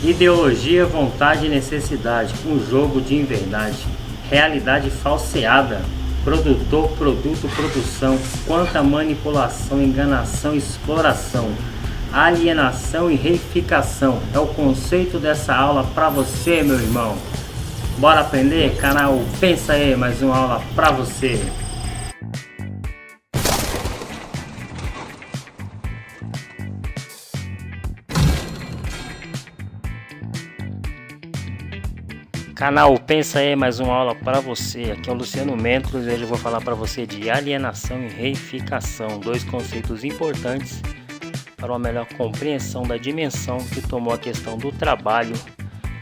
Ideologia, vontade e necessidade, um jogo de inverdade, realidade falseada, produtor, produto, produção, quanta manipulação, enganação, exploração, alienação e reificação, é o conceito dessa aula para você, meu irmão. Bora aprender? Canal Pensa aí, mais uma aula para você. Canal Pensa aí, mais uma aula para você. Aqui é o Luciano Mentos e hoje eu vou falar para você de alienação e reificação, dois conceitos importantes para uma melhor compreensão da dimensão que tomou a questão do trabalho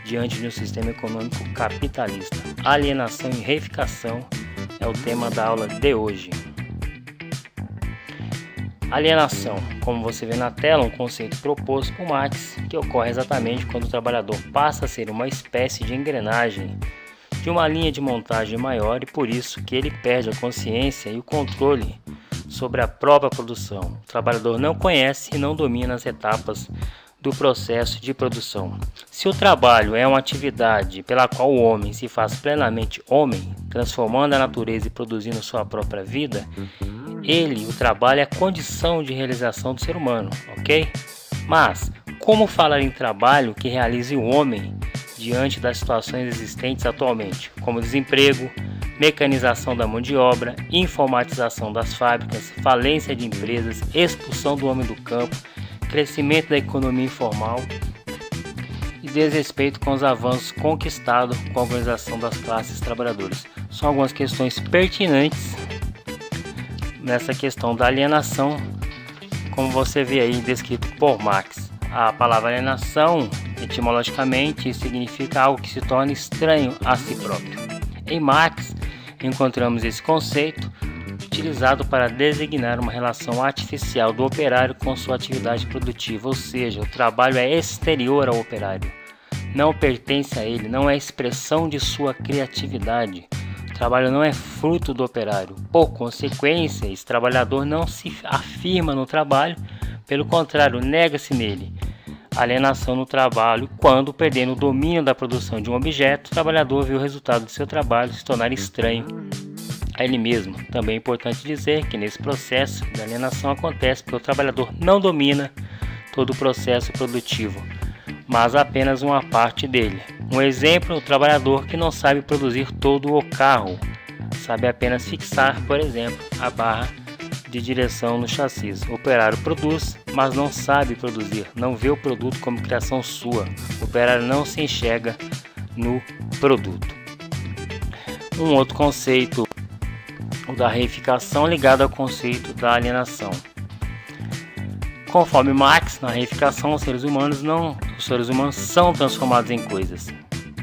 diante de um sistema econômico capitalista. Alienação e reificação é o tema da aula de hoje. Alienação, como você vê na tela, um conceito proposto por Marx, que ocorre exatamente quando o trabalhador passa a ser uma espécie de engrenagem de uma linha de montagem maior e por isso que ele perde a consciência e o controle sobre a própria produção. O trabalhador não conhece e não domina as etapas do processo de produção. Se o trabalho é uma atividade pela qual o homem se faz plenamente homem, transformando a natureza e produzindo sua própria vida, o trabalho é a condição de realização do ser humano, ok? Mas, como falar em trabalho que realize o homem diante das situações existentes atualmente, como desemprego, mecanização da mão de obra, informatização das fábricas, falência de empresas, expulsão do homem do campo, crescimento da economia informal e desrespeito com os avanços conquistados com a organização das classes trabalhadoras? São algumas questões pertinentes nessa questão da alienação, como você vê aí descrito por Marx. A palavra alienação, etimologicamente, significa algo que se torna estranho a si próprio. Em Marx, encontramos esse conceito utilizado para designar uma relação artificial do operário com sua atividade produtiva, ou seja, o trabalho é exterior ao operário, não pertence a ele, não é expressão de sua criatividade. O trabalho não é fruto do operário. Por consequência, esse trabalhador não se afirma no trabalho, pelo contrário, nega-se nele. Alienação no trabalho, quando, perdendo o domínio da produção de um objeto, o trabalhador vê o resultado do seu trabalho se tornar estranho a ele mesmo. Também é importante dizer que nesse processo de alienação acontece porque o trabalhador não domina todo o processo produtivo, mas apenas uma parte dele. Um exemplo, o trabalhador que não sabe produzir todo o carro, sabe apenas fixar, por exemplo, a barra de direção no chassi. O operário produz, mas não sabe produzir, não vê o produto como criação sua. O operário não se enxerga no produto. Um outro conceito, o da reificação, ligado ao conceito da alienação. Conforme Marx, na reificação, os seres humanos são transformados em coisas.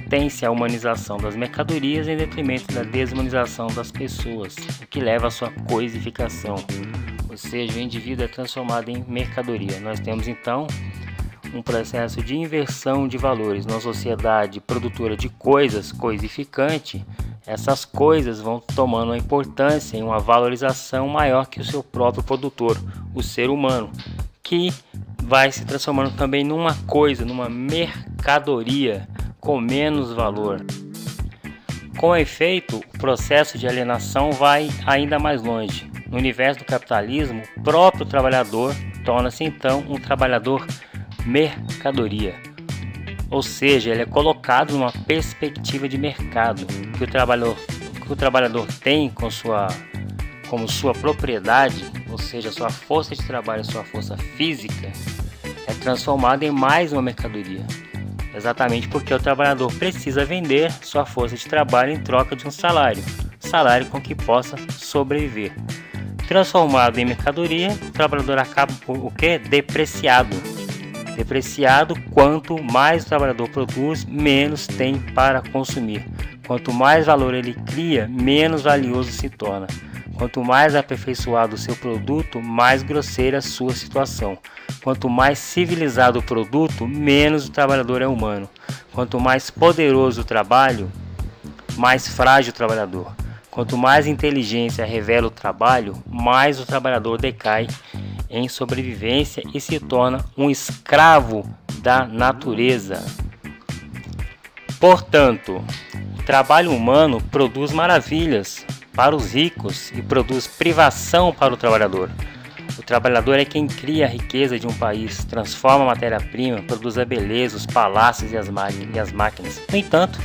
Tem-se a humanização das mercadorias em detrimento da desumanização das pessoas, o que leva à sua coisificação, ou seja, o indivíduo é transformado em mercadoria. Nós temos então um processo de inversão de valores. Numa sociedade produtora de coisas, coisificante, essas coisas vão tomando uma importância e uma valorização maior que o seu próprio produtor, o ser humano, que vai se transformando também numa coisa, numa mercadoria com menos valor. Com efeito, o processo de alienação vai ainda mais longe. No universo do capitalismo, o próprio trabalhador torna-se então um trabalhador mercadoria. Ou seja, ele é colocado numa perspectiva de mercado, que o trabalhador tem como sua propriedade, ou seja, sua força de trabalho, sua força física, é transformada em mais uma mercadoria. Exatamente porque o trabalhador precisa vender sua força de trabalho em troca de um salário com que possa sobreviver. Transformado em mercadoria, o trabalhador acaba por o quê? Depreciado. Depreciado, quanto mais o trabalhador produz, menos tem para consumir. Quanto mais valor ele cria, menos valioso se torna. Quanto mais aperfeiçoado o seu produto, mais grosseira a sua situação. Quanto mais civilizado o produto, menos o trabalhador é humano. Quanto mais poderoso o trabalho, mais frágil o trabalhador. Quanto mais inteligência revela o trabalho, mais o trabalhador decai em sobrevivência e se torna um escravo da natureza. Portanto, o trabalho humano produz maravilhas para os ricos e produz privação para o trabalhador. O trabalhador é quem cria a riqueza de um país, transforma a matéria-prima, produz a beleza, os palácios e as máquinas. No entanto,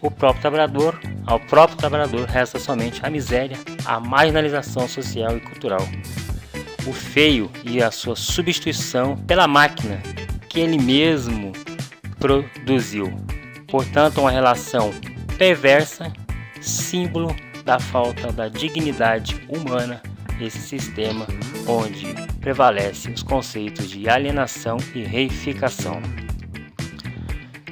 ao próprio trabalhador resta somente a miséria, a marginalização social e cultural, o feio e a sua substituição pela máquina que ele mesmo produziu. Portanto, uma relação perversa, símbolo da falta da dignidade humana, esse sistema onde prevalecem os conceitos de alienação e reificação.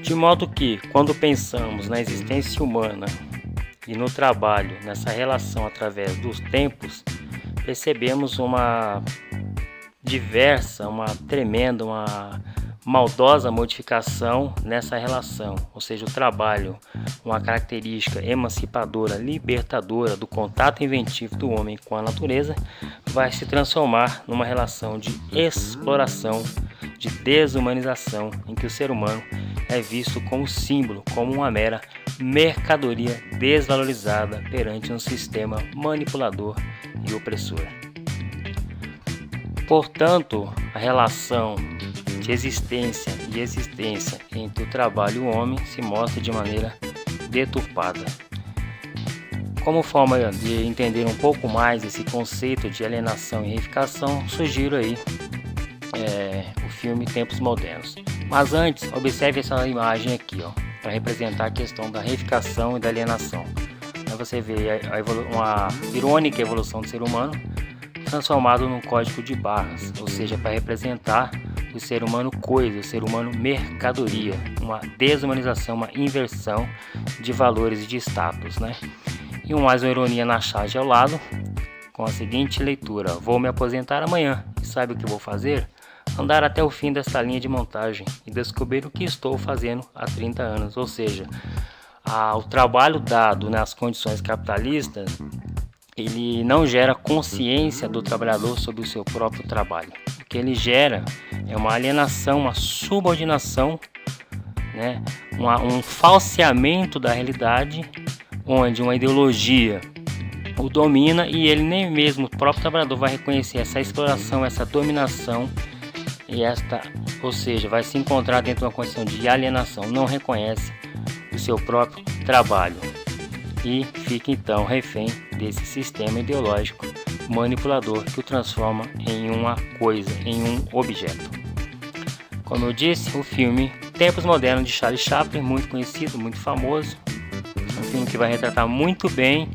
De modo que, quando pensamos na existência humana e no trabalho, nessa relação através dos tempos, percebemos uma tremenda, uma maldosa modificação nessa relação, ou seja, o trabalho, uma característica emancipadora, libertadora do contato inventivo do homem com a natureza, vai se transformar numa relação de exploração, de desumanização, em que o ser humano é visto como símbolo, como uma mera mercadoria desvalorizada perante um sistema manipulador e opressor. Portanto, a relação de existência e existência entre o trabalho e o homem se mostra de maneira deturpada. Como forma de entender um pouco mais esse conceito de alienação e reificação, sugiro aí o filme Tempos Modernos. Mas antes, observe essa imagem aqui, para representar a questão da reificação e da alienação. Aí você vê uma irônica evolução do ser humano transformado num código de barras, ou seja, para representar o ser humano coisa, o ser humano mercadoria, uma desumanização, uma inversão de valores e de status, né? E mais uma ironia na charge ao lado, com a seguinte leitura: vou me aposentar amanhã, e sabe o que vou fazer? Andar até o fim desta linha de montagem e descobrir o que estou fazendo há 30 anos, ou seja, o trabalho dado nas condições capitalistas, ele não gera consciência do trabalhador sobre o seu próprio trabalho. O que ele gera é uma alienação, uma subordinação, né? Um falseamento da realidade, onde uma ideologia o domina e ele nem mesmo, o próprio trabalhador, vai reconhecer essa exploração, essa dominação, ou seja, vai se encontrar dentro de uma condição de alienação, não reconhece o seu próprio trabalho e fica então refém desse sistema ideológico manipulador que o transforma em uma coisa, em um objeto. Como eu disse, o filme Tempos Modernos de Charlie Chaplin, muito conhecido, muito famoso, um filme que vai retratar muito bem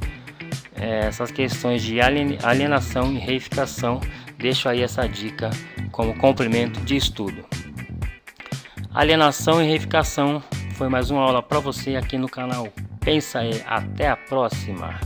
essas questões de alienação e reificação. Deixo aí essa dica como complemento de estudo. Alienação e reificação foi mais uma aula para você aqui no canal Pensa aí. Até a próxima!